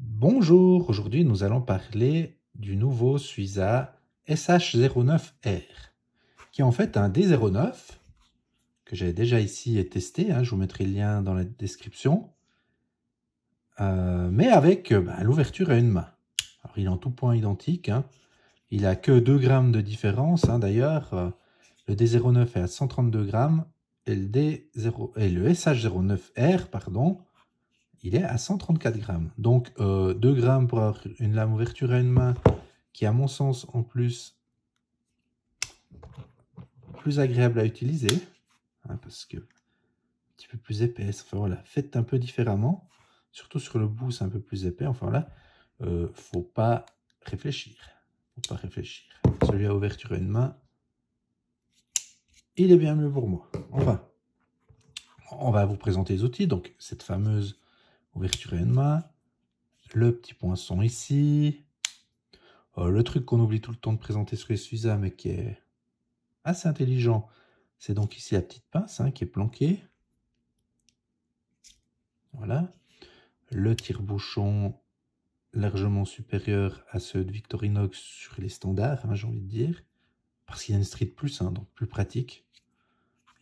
Bonjour, aujourd'hui nous allons parler du nouveau Suiza SH09R, qui est en fait un D09 que j'ai déjà ici testé, je vous mettrai le lien dans la description, mais avec l'ouverture à une main. Alors il est en tout point identique, il n'a que 2 grammes de différence, d'ailleurs le D09 est à 132 grammes et le SH09R, pardon, il est à 134 grammes. Donc 2 grammes pour avoir une lame ouverture à une main qui, à mon sens, en plus agréable à utiliser, parce que un petit peu plus épaisse. Enfin voilà, faites un peu différemment. Surtout sur le bout, c'est un peu plus épais. Enfin là, faut pas réfléchir. Celui à ouverture à une main, il est bien mieux pour moi. Enfin, on va vous présenter les outils. Donc cette fameuse ouverture à une main, le petit poinçon ici. Le truc qu'on oublie tout le temps de présenter sur les Suiza, mais qui est assez intelligent, c'est donc ici la petite pince qui est planquée. Voilà. Le tire-bouchon largement supérieur à ceux de Victorinox sur les standards, j'ai envie de dire. Parce qu'il y a une Street Plus, donc plus pratique.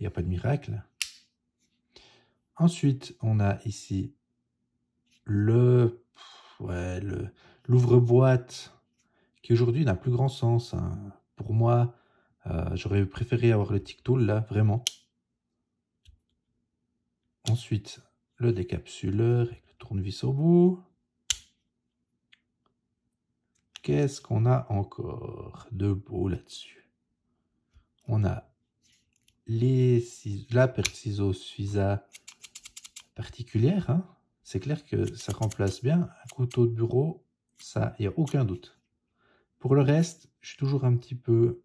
Il n'y a pas de miracle. Ensuite, on a ici l'ouvre-boîte qui aujourd'hui n'a plus grand sens. Pour moi, j'aurais préféré avoir le Tic Tool là, vraiment. Ensuite, le décapsuleur avec le tournevis au bout. Qu'est-ce qu'on a encore de beau là-dessus? On a la paire de ciseaux Suiza particulière. C'est clair que ça remplace bien un couteau de bureau, ça, il n'y a aucun doute. Pour le reste, je suis toujours un petit peu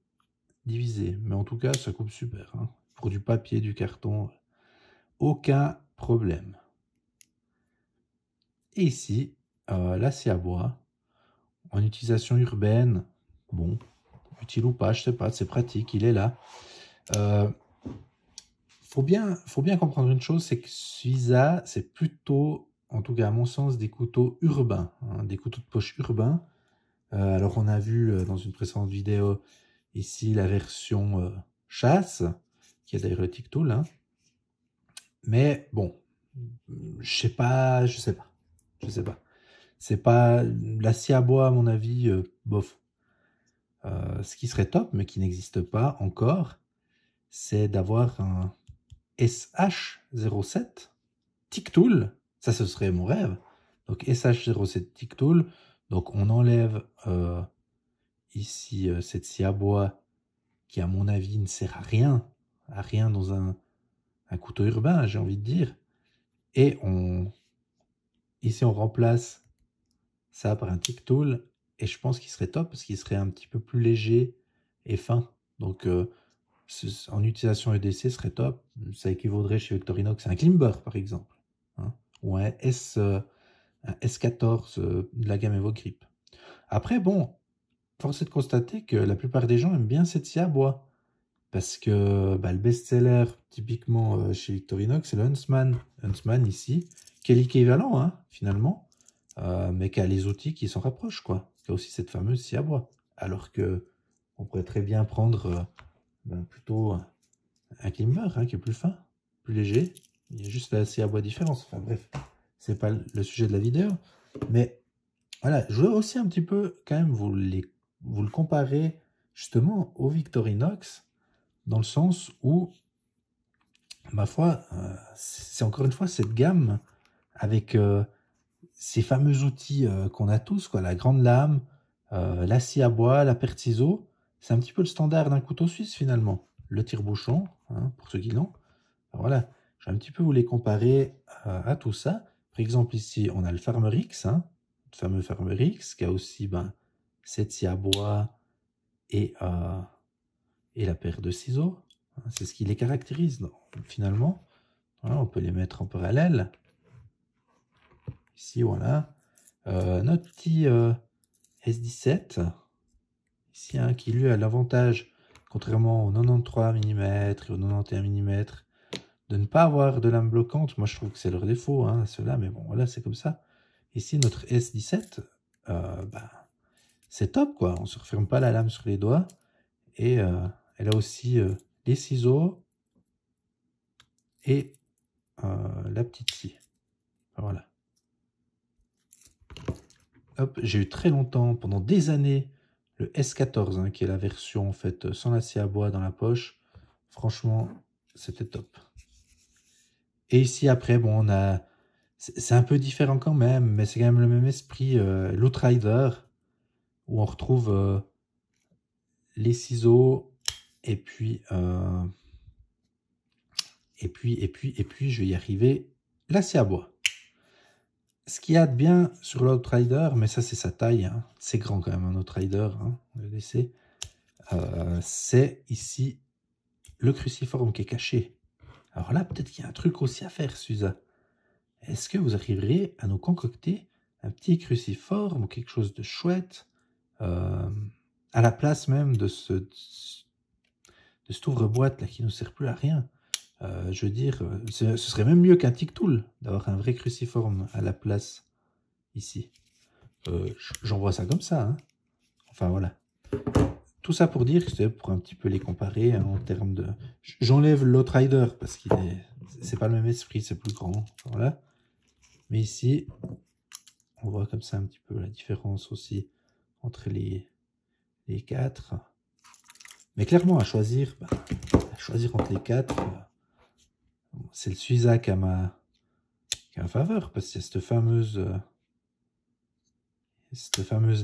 divisé, mais en tout cas, ça coupe super. Pour du papier, du carton, aucun problème. Et ici, la scie à bois, en utilisation urbaine, bon, utile ou pas, je sais pas, c'est pratique, il est là. Faut bien comprendre une chose, c'est que Suiza, c'est plutôt, en tout cas à mon sens, des couteaux urbains, des couteaux de poche urbains. Alors on a vu dans une précédente vidéo ici la version chasse, qui a d'ailleurs le Tic Tool, mais bon, je sais pas. C'est pas la scie à bois à mon avis, bof. Ce qui serait top, mais qui n'existe pas encore, c'est d'avoir un SH07 Tic Tool. Ça, ce serait mon rêve. Donc SH07 Tic Tool. Donc on enlève ici cette scie à bois qui, à mon avis, ne sert à rien dans un couteau urbain, j'ai envie de dire. Et ici on remplace ça par un Tic Tool. Et je pense qu'il serait top parce qu'il serait un petit peu plus léger et fin. Donc en utilisation EDC, ce serait top. Ça équivaudrait chez Victorinox à un Klimber, par exemple. Ou un S14 de la gamme EvoGrip. Après, bon, force est de constater que la plupart des gens aiment bien cette scie à bois. Parce que le best-seller, typiquement chez Victorinox, c'est le Huntsman. Huntsman, ici, qui est l'équivalent, finalement, mais qui a les outils qui s'en rapprochent, quoi. Qui a aussi cette fameuse scie à bois. Alors que on pourrait très bien prendre plutôt un Klimber, qui est plus fin, plus léger. Il y a juste la scie à bois différence. Enfin bref, c'est pas le sujet de la vidéo. Mais voilà, je veux aussi un petit peu quand même vous le comparer justement au Victorinox, dans le sens où, ma foi, c'est encore une fois cette gamme avec ces fameux outils qu'on a tous, quoi, la grande lame, la scie à bois, la paire de ciseaux. C'est un petit peu le standard d'un couteau suisse finalement. Le tire-bouchon, pour ceux qui l'ont. Voilà, je vais un petit peu vous les comparer à tout ça. Par exemple, ici, on a le Farmer X, le fameux Farmer X, qui a aussi cette scie à bois et la paire de ciseaux. C'est ce qui les caractérise, finalement. Voilà, on peut les mettre en parallèle. Ici, voilà. Notre petit S17, ici, qui lui a l'avantage, contrairement au 93 mm et au 91 mm, de ne pas avoir de lame bloquante. Moi, je trouve que c'est leur défaut, ceux-là, mais bon, voilà, c'est comme ça. Ici, notre S17, bah, c'est top, quoi. On ne se referme pas la lame sur les doigts. Et elle a aussi les ciseaux et la petite scie. Voilà. Hop, j'ai eu très longtemps, pendant des années, le S14, hein, qui est la version en fait sans la scie à bois dans la poche. Franchement, c'était top. Et ici, après, bon, on a... C'est un peu différent quand même, mais c'est quand même le même esprit. L'Outrider, où on retrouve les ciseaux, et puis, je vais y arriver, la scie à bois. Ce qu'il y a de bien sur l'Outrider, mais ça c'est sa taille, hein, c'est grand quand même un Outrider, hein, on va le laisser, c'est ici le cruciforme qui est caché. Alors là, peut-être qu'il y a un truc aussi à faire, Suza. Est-ce que vous arriverez à nous concocter un petit cruciforme ou quelque chose de chouette à la place même de cet ouvre-boîte là qui ne nous sert plus à rien? Je veux dire, ce serait même mieux qu'un tic tool d'avoir un vrai cruciforme à la place ici. J'envoie ça comme ça, hein. Enfin voilà. Tout ça pour dire que c'est pour un petit peu les comparer, hein, en termes de... J'enlève l'Outrider parce qu'il est... C'est pas le même esprit, c'est plus grand. Voilà. Mais ici, on voit comme ça un petit peu la différence aussi entre les quatre. Mais clairement, à choisir entre les quatre, c'est le Suiza qui a ma faveur, parce que c'est cette fameuse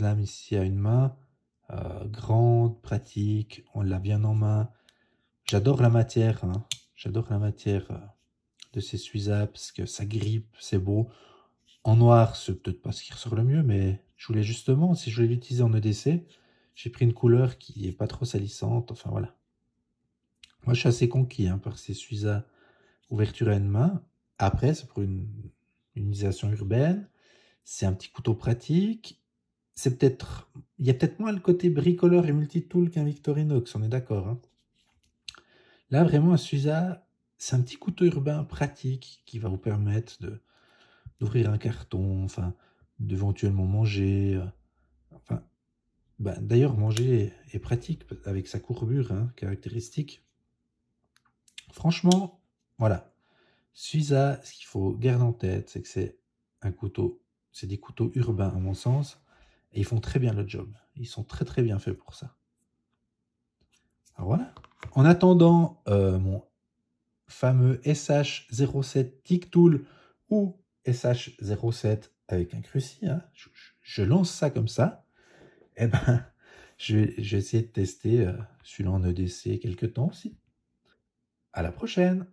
lame ici à une main, grande, pratique, on l'a bien en main. J'adore la matière, hein. J'adore la matière de ces Suiza, parce que ça grippe, c'est beau. En noir, c'est peut-être pas ce qui ressort le mieux, mais je voulais justement, si je voulais l'utiliser en EDC, j'ai pris une couleur qui est pas trop salissante, enfin voilà. Moi, je suis assez conquis, hein, par ces Suiza ouverture à une main. Après, c'est pour une utilisation urbaine. C'est un petit couteau pratique. C'est peut-être... Il y a peut-être moins le côté bricoleur et multitool qu'un Victorinox, on est d'accord, hein. Là, vraiment, un Suiza, c'est un petit couteau urbain pratique qui va vous permettre d'ouvrir un carton, enfin, d'éventuellement manger. Enfin, d'ailleurs, manger est pratique avec sa courbure, hein, caractéristique. Franchement, voilà. Suiza, ce qu'il faut garder en tête, c'est que c'est un couteau. C'est des couteaux urbains, à mon sens. Et ils font très bien le job. Ils sont très très bien faits pour ça. Alors voilà. En attendant mon fameux SH07 Tic Tool ou SH07 avec un cruci, hein, je lance ça comme ça. Eh ben, je vais essayer de tester celui-là en EDC quelques temps aussi. À la prochaine!